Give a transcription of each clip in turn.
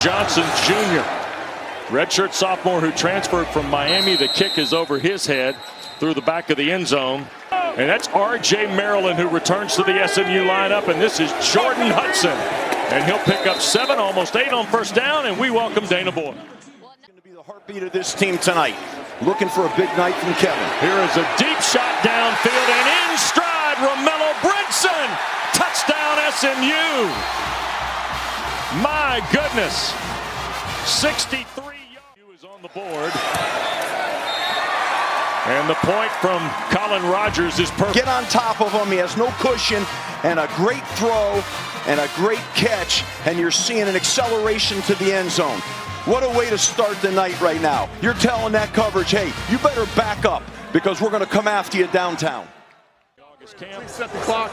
Johnson Jr., redshirt sophomore who transferred from Miami. The kick is over his head through the back of the end zone. And that's R.J. Maryland, who returns to the SMU lineup. And this is Jordan Hudson. And he'll pick up 7, almost 8 on first down. And we welcome Dana Boyd. Going to be the heartbeat of this team tonight. Looking for a big night from Kevin. Here is a deep shot downfield and in stride, Romello Brinson. Touchdown SMU. My goodness. 63 yards is on the board. And the point from Colin Rogers is perfect. Get on top of him. He has no cushion. And a great throw and a great catch. And you're seeing an acceleration to the end zone. What a way to start the night right now. You're telling that coverage, hey, you better back up because we're going to come after you downtown. Camp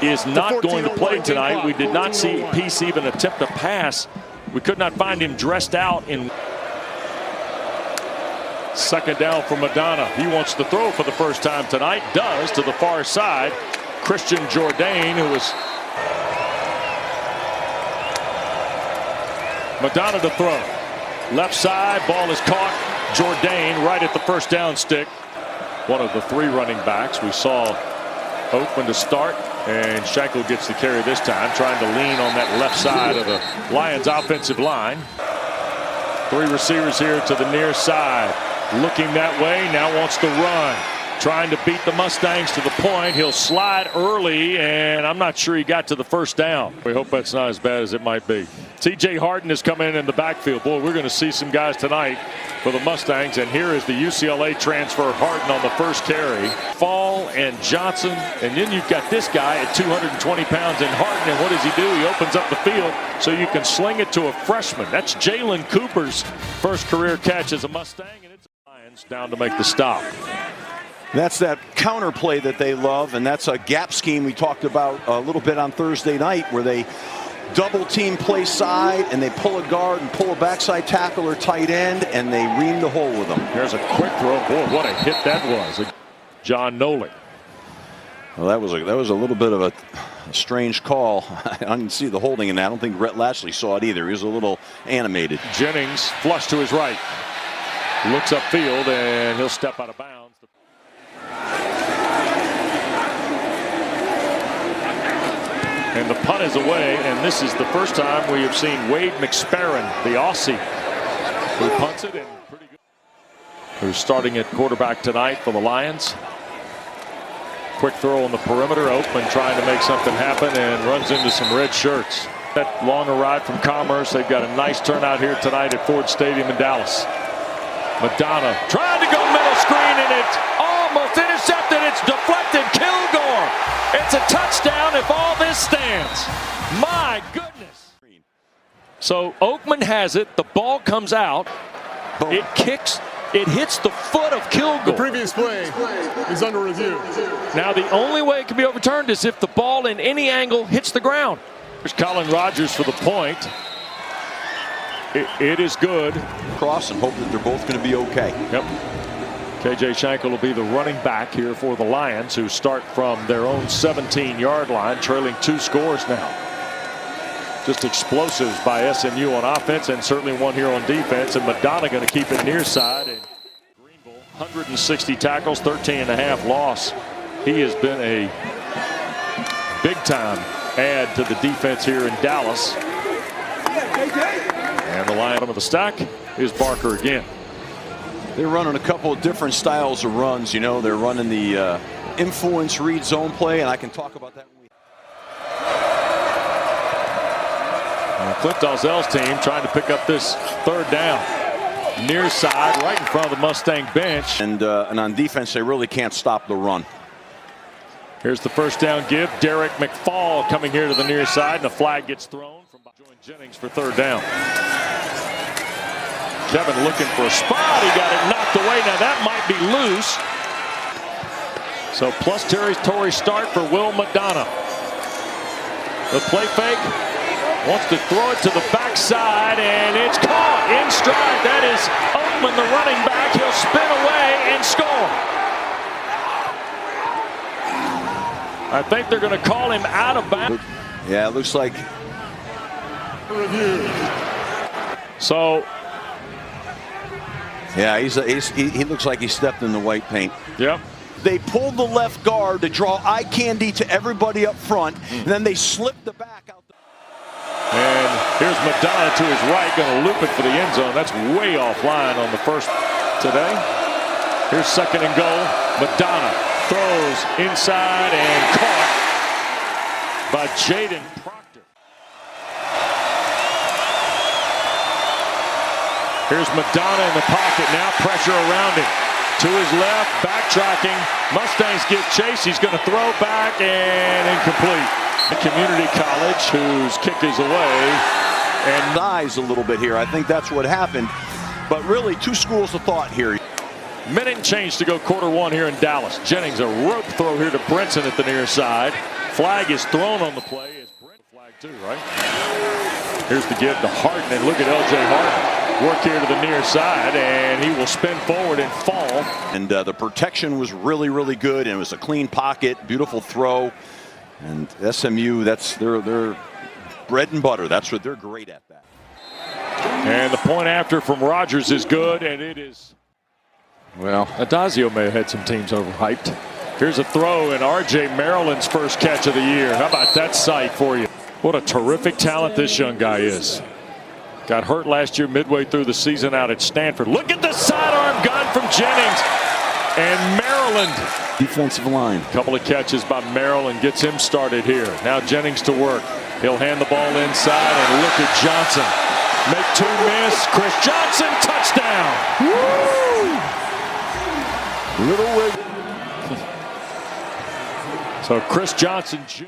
is not going to play tonight. We did not see Peace even attempt a pass. We could not find him dressed out in second down for Madonna. He wants to throw for the first time tonight. Does to the far side. Christian Jourdain, who was Madonna to throw. Left side, ball is caught. Jourdain right at the first down stick. One of the 3 running backs. We saw Oakman to start, and Schenkel gets the carry this time, trying to lean on that left side of the Lions offensive line. 3 receivers here to the near side. Looking that way, now wants to run. Trying to beat the Mustangs to the point. He'll slide early, and I'm not sure he got to the first down. We hope that's not as bad as it might be. T.J. Harden is coming in the backfield. Boy, we're going to see some guys tonight for the Mustangs. And here is the UCLA transfer, Harden, on the first carry. Fall and Johnson. And then you've got this guy at 220 pounds in Harden. And what does he do? He opens up the field so you can sling it to a freshman. That's Jalen Cooper's first career catch as a Mustang. And it's Lions down to make the stop. That's that counter play that they love, and that's a gap scheme we talked about a little bit on Thursday night, where they double team play side and they pull a guard and pull a backside tackle or tight end, and they ream the hole with them. There's a quick throw. Boy, what a hit that was. John Nolan. Well, that was a little bit of a strange call. I didn't see the holding in that. I don't think Rhett Lashley saw it either. He was a little animated. Jennings flush to his right. Looks upfield, and he'll step out of bounds. And the punt is away, and this is the first time we have seen Wade McSparron, the Aussie, who punts it in pretty good. Who's starting at quarterback tonight for the Lions. Quick throw on the perimeter. Oakman trying to make something happen and runs into some red shirts. That long ride from Commerce. They've got a nice turnout here tonight at Ford Stadium in Dallas. Madonna trying to go middle screen, and it's almost intercepted. It's deflected. Kilgore. It's a touchdown if all this stands. My goodness. So Oakman has it. The ball comes out. It kicks. It hits the foot of Kilgore. The previous play is under review. Now the only way it can be overturned is if the ball in any angle hits the ground. There's Colin Rogers for the point. It is good. Cross and hope that they're both going to be okay. Yep. KJ Schenkel will be the running back here for the Lions, who start from their own 17-yard line, trailing 2 scores now. Just explosives by SMU on offense, and certainly one here on defense. And Madonna going to keep it near side. And Greenville, 160 tackles, 13.5 loss. He has been a big-time add to the defense here in Dallas. And the line of the stack is Barker again. They're running a couple of different styles of runs. You know, they're running the influence read zone play, and I can talk about that. Clint Dalzell's team trying to pick up this third down. Near side, right in front of the Mustang bench. And on defense, they really can't stop the run. Here's the first down give. Derek McFall coming here to the near side, and a flag gets thrown from Jennings for third down. Kevin looking for a spot. He got it knocked away. Now that might be loose. So plus territory start for Will Madonna. The play fake. Wants to throw it to the backside, and it's caught in stride. That is Oakman, the running back. He'll spin away and score. I think they're going to call him out of bounds. Yeah, it looks like. Review. So, yeah, he looks like he stepped in the white paint. yep. They pulled the left guard to draw eye candy to everybody up front, and then they slipped the back out. And here's Madonna to his right, going to loop it for the end zone. That's way offline on the first today. Here's second and goal. Madonna throws inside and caught by Jaden Proctor. Here's Madonna in the pocket. Now pressure around him. To his left, backtracking. Mustangs get chase. He's going to throw back and incomplete. The community college, whose kick is away. And eyes a little bit here. I think that's what happened. But really, two schools of thought here. Minute and change to go quarter one here in Dallas. Jennings, a rope throw here to Brinson at the near side. Flag is thrown on the play. Is Brent flag too, right? Here's the give to Harden, and look at L.J. Harden. Work here to the near side, and he will spin forward and fall. And the protection was really, really good, and it was a clean pocket, beautiful throw. And SMU, that's their bread and butter. That's what they're great at. That. And the point after from Rogers is good, and it is. Well, Adazio may have had some teams overhyped. Here's a throw, and R.J. Maryland's first catch of the year. How about that sight for you? What a terrific talent this young guy is. Got hurt last year midway through the season out at Stanford. Look at the sidearm gun from Jennings. And Maryland. Defensive line. Couple of catches by Maryland gets him started here. Now Jennings to work. He'll hand the ball inside, and look at Johnson. Make two miss. Chris Johnson, touchdown. Woo! Little wig. So Chris Johnson Jr.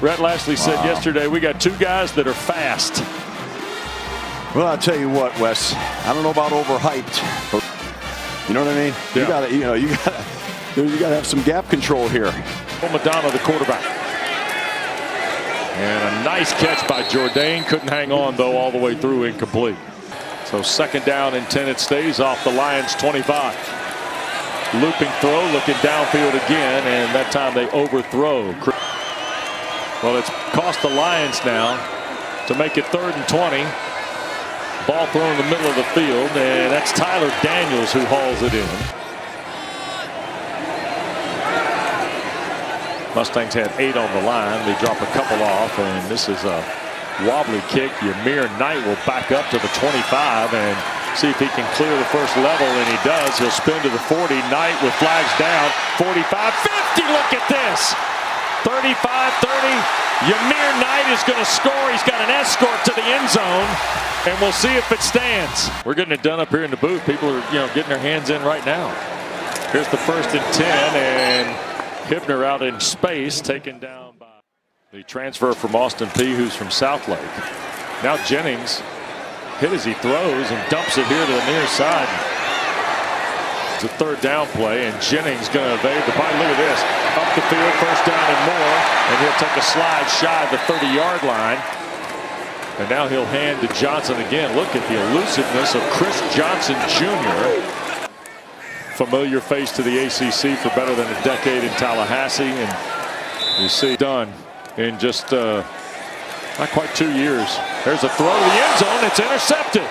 Rhett Lashley said yesterday, we got two guys that are fast. Well, I'll tell you what, Wes. I don't know about overhyped, but you know what I mean. Yeah. You gotta have some gap control here. Madonna, the quarterback, and a nice catch by Jourdain. Couldn't hang on though, all the way through, incomplete. So second down and 10. It stays off the Lions 25. Looping throw, looking downfield again, and that time they overthrow. Well, it's cost the Lions now to make it 3rd and 20. Ball thrown in the middle of the field, and that's Tyler Daniels who hauls it in. Mustangs had 8 on the line. They drop a couple off, and this is a wobbly kick. Yamir Knight will back up to the 25 and see if he can clear the first level, and he does. He'll spin to the 40. Knight with flags down. 45, 50. Look at this. 35-30. Yamir Knight is going to score. He's got an escort to the end zone, and we'll see if it stands. We're getting it done up here in the booth. People are, getting their hands in right now. Here's the 1st and 10, and Hibner out in space, taken down by the transfer from Austin Peay, who's from Southlake. Now Jennings hit as he throws and dumps it here to the near side. It's a 3rd down play, and Jennings going to evade the punt. Look at this. Up the field, 1st down and more, and he'll take a slide shy of the 30-yard line. And now he'll hand to Johnson again. Look at the elusiveness of Chris Johnson Jr. Familiar face to the ACC for better than a decade in Tallahassee, and you see done in just not quite 2 years. There's a throw to the end zone. It's intercepted.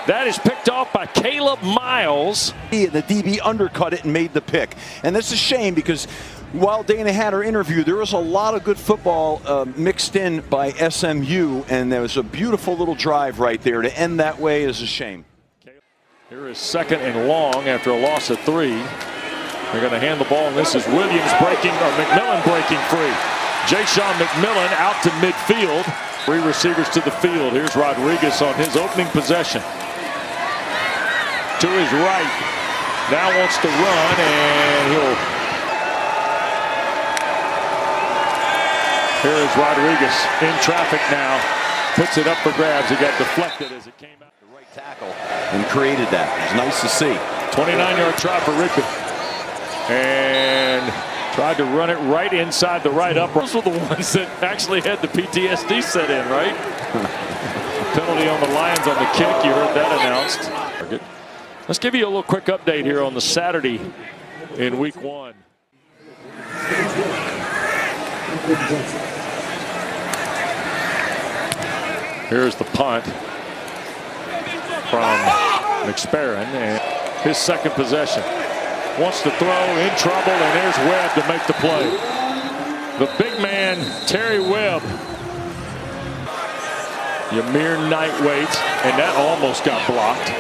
That is picked off by Caleb Miles. The DB undercut it and made the pick. And that's a shame because while Dana had her interview, there was a lot of good football mixed in by SMU, and there was a beautiful little drive right there. To end that way is a shame. Here is 2nd and long after a loss of 3. They're going to hand the ball, and this is Williams breaking, or McMillan breaking free. Ja'Shawn McMillan out to midfield. 3 receivers to the field. Here's Rodriguez on his opening possession. To his right. Now wants to run, and he'll. Here is Rodriguez in traffic now. Puts it up for grabs. He got deflected as it came out. The right tackle and created that. It was nice to see. 29-yard try for Rigby. And tried to run it right inside the right upper. Those were the ones that actually had the PTSD set in, right? Penalty on the Lions on the kick. You heard that announced. Let's give you a little quick update here on the Saturday in week 1. Here's the punt. from McSparran, and his second possession. Wants to throw, in trouble, and there's Webb to make the play. The big man, Terry Webb. Ymir Knight waits, and that almost got blocked.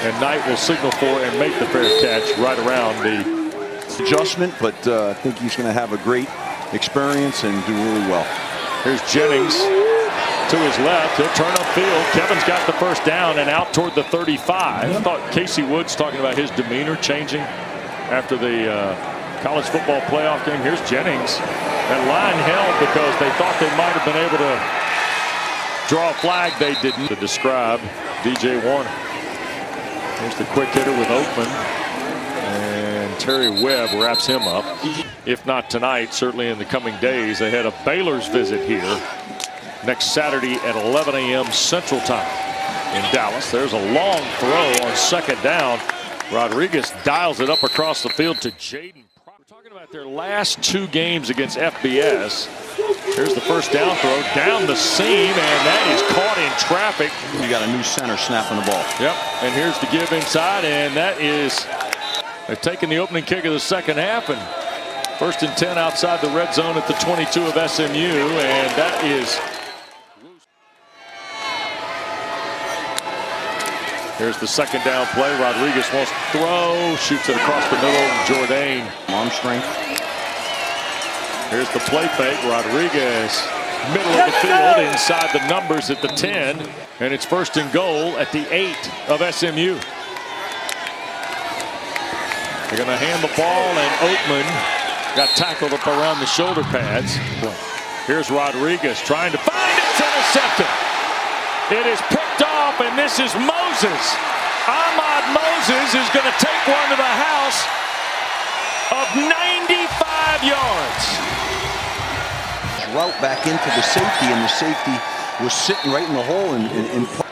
And Knight will signal for and make the fair catch right around the adjustment, but I think he's going to have a great experience and do really well. Here's Jennings to his left. He'll turn upfield. Kevin's got the first down and out toward the 35. I thought Casey Woods talking about his demeanor changing after the college football playoff game. Here's Jennings. That line held because they thought they might have been able to draw a flag. They didn't. To describe DJ Warner. Here's the quick hitter with Oakman. And Terry Webb wraps him up. If not tonight, certainly in the coming days. They had a Baylor's visit here next Saturday at 11 a.m. Central Time in Dallas. There's a long throw on second down. Rodriguez dials it up across the field to Jaden. We're talking about their last two games against FBS. Here's the first down throw down the seam, and that is caught in traffic. You got a new center snapping the ball. Yep, and here's the give inside, and that is, they're taking the opening kick of the second half, and 1st and 10 outside the red zone at the 22 of SMU, and that is. Here's the second down play. Rodriguez wants to throw, shoots it across the middle. Jourdain. Arm strength. Here's the play fake. Rodriguez, middle of the field, inside the numbers at the 10. And it's 1st and goal at the 8 of SMU. They're going to hand the ball, and Oakman got tackled up around the shoulder pads. Here's Rodriguez trying to find it. It's intercepted. It is picked off, and this is Moses. Ahmad Moses is going to take one to the house of 95 yards. Route back into the safety, and the safety was sitting right in the hole.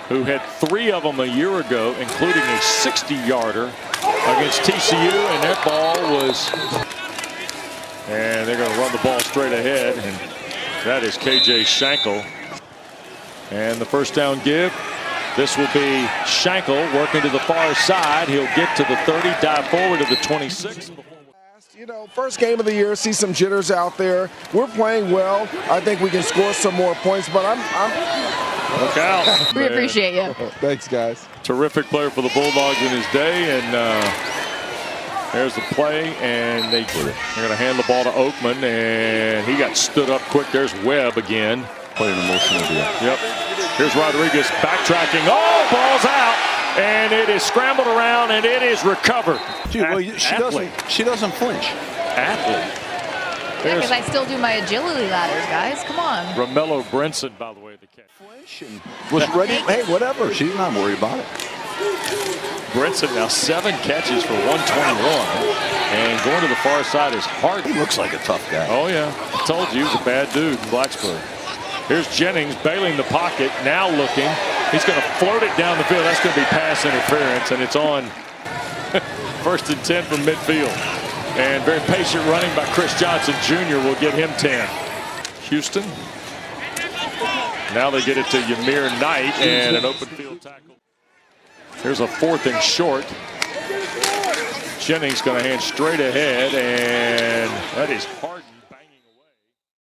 Who had 3 of them a year ago, including a 60-yarder against TCU, and that ball was. And they're going to run the ball straight ahead, and that is KJ Schenkel. And the first down give. This will be Schenkel working to the far side. He'll get to the 30, dive forward to the 26. You know, first game of the year, see some jitters out there. We're playing well. I think we can score some more points, but I'm Look out. We appreciate you. Thanks, guys. Terrific player for the Bulldogs in his day, and there's the play, and they're going to hand the ball to Oakman, and he got stood up quick. There's Webb again. Playing emotional deal. Yep. Here's Rodriguez backtracking. Oh, ball's out, and it is scrambled around, and it is recovered. Dude, well, she doesn't flinch. Athlete. Yeah, because I still do my agility ladders, guys. Come on. Romello Brinson, by the way, the catch. Flinch and was ready. Hey, whatever. She's not worried about it. Brinson now 7 catches for 121, and going to the far side is hard. He looks like a tough guy. Oh yeah, I told you he was a bad dude in Blacksburg. Here's Jennings bailing the pocket, now looking. He's going to float it down the field. That's going to be pass interference, and it's on 1st and 10 from midfield. And very patient running by Chris Johnson Jr. will get him 10. Houston. Now they get it to Ymir Knight, and an open field tackle. Here's a 4th and short. Jennings going to hand straight ahead, and that is hard.